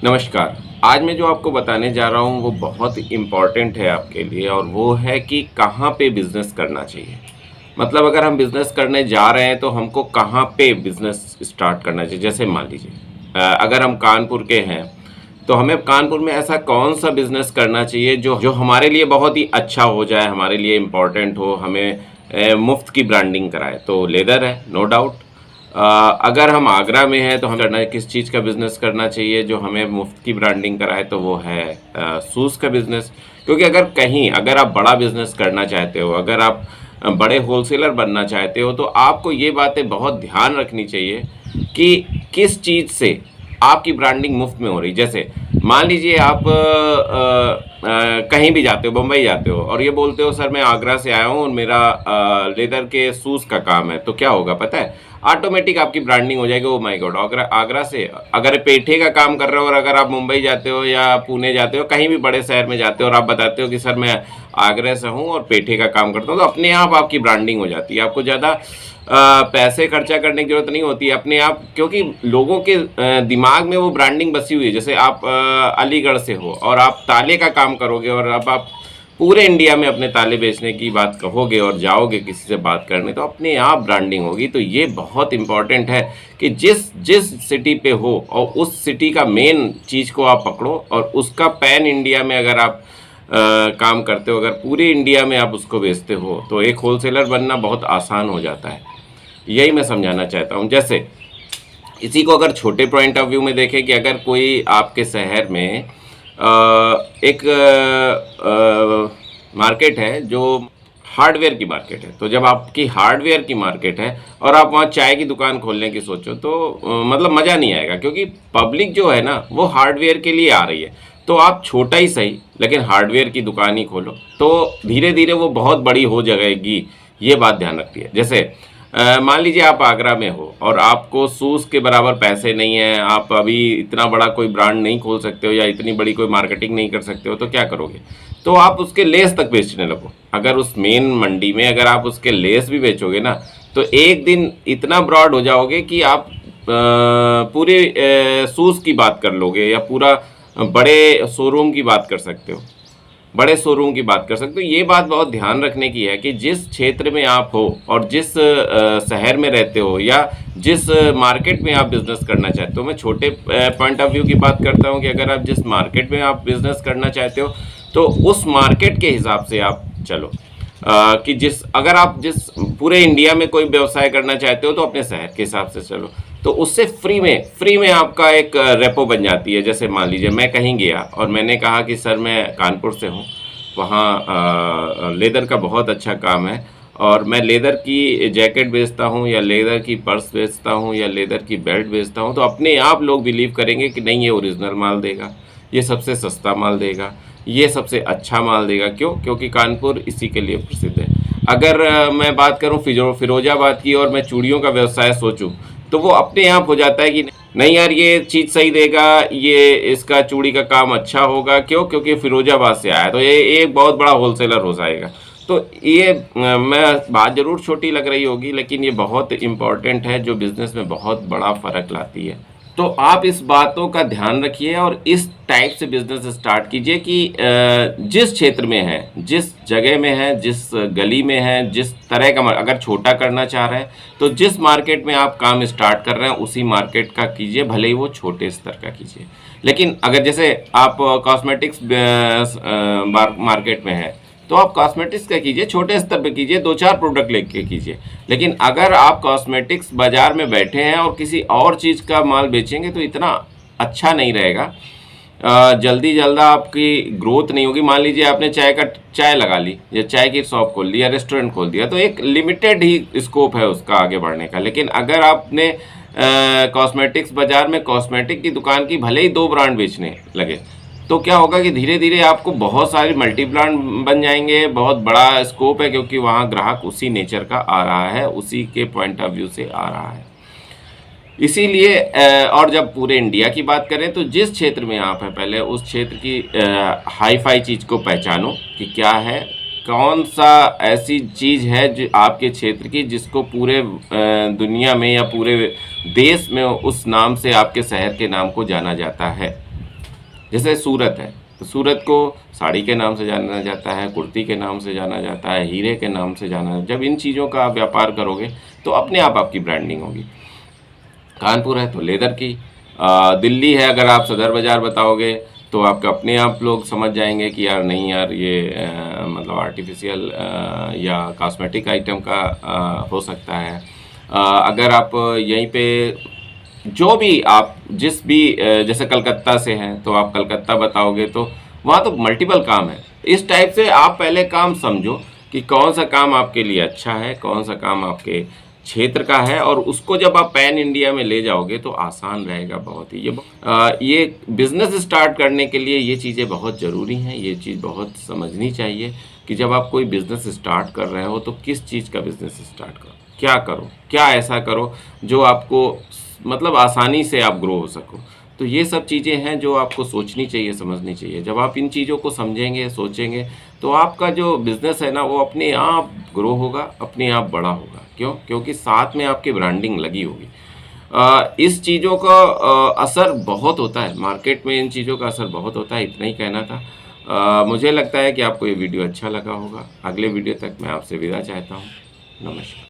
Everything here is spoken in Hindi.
नमस्कार। आज मैं जो आपको बताने जा रहा हूँ वो बहुत इम्पोर्टेंट है आपके लिए और वो है कि कहाँ पे बिज़नेस करना चाहिए। मतलब अगर हम बिज़नेस करने जा रहे हैं तो हमको कहाँ पे बिज़नेस स्टार्ट करना चाहिए। जैसे मान लीजिए अगर हम कानपुर के हैं तो हमें कानपुर में ऐसा कौन-सा बिज़नेस करना चाहिए जो जो हमारे लिए बहुत ही अच्छा हो जाए, हमारे लिए इम्पोर्टेंट हो, हमें मुफ़्त की ब्रांडिंग कराए। तो लेदर है, नो डाउट। अगर हम आगरा में हैं तो हमें करना है किस चीज़ का बिज़नेस करना चाहिए जो हमें मुफ़्त की ब्रांडिंग कराए, तो वो है शूज़ का बिज़नेस। क्योंकि अगर आप बड़ा बिज़नेस करना चाहते हो, अगर आप बड़े होलसेलर बनना चाहते हो, तो आपको ये बातें बहुत ध्यान रखनी चाहिए कि किस चीज़ से आपकी ब्रांडिंग मुफ़्त में हो रही है। जैसे मान लीजिए आप कहीं भी जाते हो, बम्बई जाते हो और ये बोलते हो सर मैं आगरा से आया हूँ और मेरा लेदर के शूज़ का काम है, तो क्या होगा पता है? ऑटोमेटिक आपकी ब्रांडिंग हो जाएगी। Oh my God! Agra Agra से अगर पेठे का काम कर रहे हो और अगर आप मुंबई जाते हो या पुणे जाते हो, कहीं भी बड़े शहर में जाते हो और आप बताते हो कि सर मैं आगरा से हूँ और पेठे का काम करता हूँ, तो अपने आप आपकी ब्रांडिंग हो जाती है। आपको ज़्यादा पैसे खर्चा करने की ज़रूरत नहीं होती है अपने आप, क्योंकि लोगों के दिमाग में वो ब्रांडिंग बसी हुई है। जैसे आप अलीगढ़ से हो और आप ताले का काम करोगे और अब आप पूरे इंडिया में अपने ताले बेचने की बात कहोगे और जाओगे किसी से बात करने, तो अपने आप ब्रांडिंग होगी। तो ये बहुत इम्पोर्टेंट है कि जिस जिस सिटी पे हो और उस सिटी का मेन चीज़ को आप पकड़ो और उसका पैन इंडिया में अगर आप काम करते हो, अगर पूरे इंडिया में आप उसको बेचते हो, तो एक होलसेलर बनना बहुत आसान हो जाता है। यही मैं समझाना चाहता हूँ। जैसे इसी को अगर छोटे पॉइंट ऑफ व्यू में देखें कि अगर कोई आपके शहर में एक मार्केट है जो हार्डवेयर की मार्केट है, तो जब आपकी हार्डवेयर की मार्केट है और आप वहाँ चाय की दुकान खोलने की सोचो, तो मतलब मज़ा नहीं आएगा, क्योंकि पब्लिक जो है ना वो हार्डवेयर के लिए आ रही है। तो आप छोटा ही सही लेकिन हार्डवेयर की दुकान ही खोलो, तो धीरे धीरे वो बहुत बड़ी हो जाएगी। ये बात ध्यान रखती है। जैसे मान लीजिए आप आगरा में हो और आपको शूज़ के बराबर पैसे नहीं हैं, आप अभी इतना बड़ा कोई ब्रांड नहीं खोल सकते हो या इतनी बड़ी कोई मार्केटिंग नहीं कर सकते हो, तो क्या करोगे? तो आप उसके लेस तक बेचने लगो। अगर उस मेन मंडी में अगर आप उसके लेस भी बेचोगे ना, तो एक दिन इतना ब्रॉड हो जाओगे कि आप पूरे शूज़ की बात कर लोगे या पूरा बड़े शोरूम की बात कर सकते हो। बड़े शोरूम की बात कर सकते हो। ये बात बहुत ध्यान रखने की है कि जिस क्षेत्र में आप हो और जिस शहर में रहते हो या जिस मार्केट में आप बिज़नेस करना चाहते हो, मैं छोटे पॉइंट ऑफ व्यू की बात करता हूँ कि अगर आप जिस मार्केट में आप बिज़नेस करना चाहते हो, तो उस मार्केट के हिसाब से आप चलो। कि अगर आप जिस पूरे इंडिया में कोई व्यवसाय करना चाहते हो, तो अपने शहर के हिसाब से चलो। तो उससे फ्री में आपका एक रेपो बन जाती है। जैसे मान लीजिए मैं कहीं गया और मैंने कहा कि सर मैं कानपुर से हूँ, वहाँ लेदर का बहुत अच्छा काम है और मैं लेदर की जैकेट बेचता हूँ या लेदर की पर्स बेचता हूँ या लेदर की बेल्ट बेचता हूँ, तो अपने आप लोग बिलीव करेंगे कि नहीं, ये ओरिजिनल माल देगा, ये सबसे सस्ता माल देगा, ये सबसे अच्छा माल देगा। क्यों? क्योंकि कानपुर इसी के लिए प्रसिद्ध है। अगर मैं बात करूँ फिरोजाबाद की और मैं चूड़ियों का व्यवसाय सोचूं, तो वो अपने आप हो जाता है कि नहीं यार, ये चीज़ सही देगा, ये इसका चूड़ी का काम अच्छा होगा। क्यों? क्योंकि फिरोजाबाद से आया, तो ये एक बहुत बड़ा होलसेलर हो जाएगा। तो ये मैं बात ज़रूर छोटी लग रही होगी, लेकिन ये बहुत इम्पॉर्टेंट है जो बिज़नेस में बहुत बड़ा फ़र्क लाती है। तो आप इस बातों का ध्यान रखिए और इस टाइप से बिज़नेस स्टार्ट कीजिए कि जिस क्षेत्र में है, जिस जगह में है, जिस गली में है, जिस तरह का अगर छोटा करना चाह रहे हैं, तो जिस मार्केट में आप काम स्टार्ट कर रहे हैं उसी मार्केट का कीजिए, भले ही वो छोटे स्तर का कीजिए। लेकिन अगर जैसे आप कॉस्मेटिक्स मार्केट में है, तो आप कॉस्मेटिक्स का कीजिए, छोटे स्तर पे कीजिए, 2-4 प्रोडक्ट लेके कीजिए। लेकिन अगर आप कॉस्मेटिक्स बाज़ार में बैठे हैं और किसी और चीज़ का माल बेचेंगे, तो इतना अच्छा नहीं रहेगा। जल्दी जल्द आपकी ग्रोथ नहीं होगी। मान लीजिए आपने चाय लगा ली या चाय की शॉप खोल ली या रेस्टोरेंट खोल दिया, तो एक लिमिटेड ही स्कोप है उसका आगे बढ़ने का। लेकिन अगर आपने कॉस्मेटिक्स बाज़ार में कॉस्मेटिक की दुकान की भले ही 2 ब्रांड बेचने लगे, तो क्या होगा कि धीरे धीरे आपको बहुत सारे मल्टी ब्रांड बन जाएंगे। बहुत बड़ा स्कोप है, क्योंकि वहाँ ग्राहक उसी नेचर का आ रहा है, उसी के पॉइंट ऑफ व्यू से आ रहा है। इसीलिए और जब पूरे इंडिया की बात करें, तो जिस क्षेत्र में आप हैं पहले उस क्षेत्र की हाई फाई चीज़ को पहचानो कि क्या है, कौन सा ऐसी चीज़ है जो आपके क्षेत्र की जिसको पूरे दुनिया में या पूरे देश में उस नाम से आपके शहर के नाम को जाना जाता है। जैसे सूरत है, तो सूरत को साड़ी के नाम से जाना जाता है, कुर्ती के नाम से जाना जाता है, हीरे के नाम से जाना। जब इन चीज़ों का आप व्यापार करोगे तो अपने आप आपकी ब्रांडिंग होगी। कानपुर है तो लेदर की, दिल्ली है अगर आप सदर बाज़ार बताओगे तो आपका अपने आप लोग समझ जाएंगे कि यार नहीं यार ये मतलब आर्टिफिशियल या कॉस्मेटिक आइटम का हो सकता है। अगर आप यहीं पे जो भी आप जिस भी जैसे कलकत्ता से हैं तो आप कलकत्ता बताओगे तो वहाँ तो मल्टीपल काम है। इस टाइप से आप पहले काम समझो कि कौन सा काम आपके लिए अच्छा है, कौन सा काम आपके क्षेत्र का है, और उसको जब आप पैन इंडिया में ले जाओगे तो आसान रहेगा बहुत ही। ये बिज़नेस स्टार्ट करने के लिए ये चीज़ें बहुत ज़रूरी हैं, ये चीज़ बहुत समझनी चाहिए कि जब आप कोई बिज़नेस स्टार्ट कर रहे हो तो किस चीज़ का बिज़नेस स्टार्ट करो, क्या ऐसा करो जो आपको मतलब आसानी से आप ग्रो हो सको। तो ये सब चीज़ें हैं जो आपको सोचनी चाहिए, समझनी चाहिए। जब आप इन चीज़ों को समझेंगे, सोचेंगे, तो आपका जो बिज़नेस है ना वो अपने आप ग्रो होगा, अपने आप बड़ा होगा। क्यों? क्योंकि साथ में आपकी ब्रांडिंग लगी होगी। इस चीज़ों का असर बहुत होता है, मार्केट में इन चीज़ों का असर बहुत होता है, इतना ही कहना था। मुझे लगता है कि आपको ये वीडियो अच्छा लगा होगा। अगले वीडियो तक मैं आपसे विदा चाहता हूँ। नमस्कार।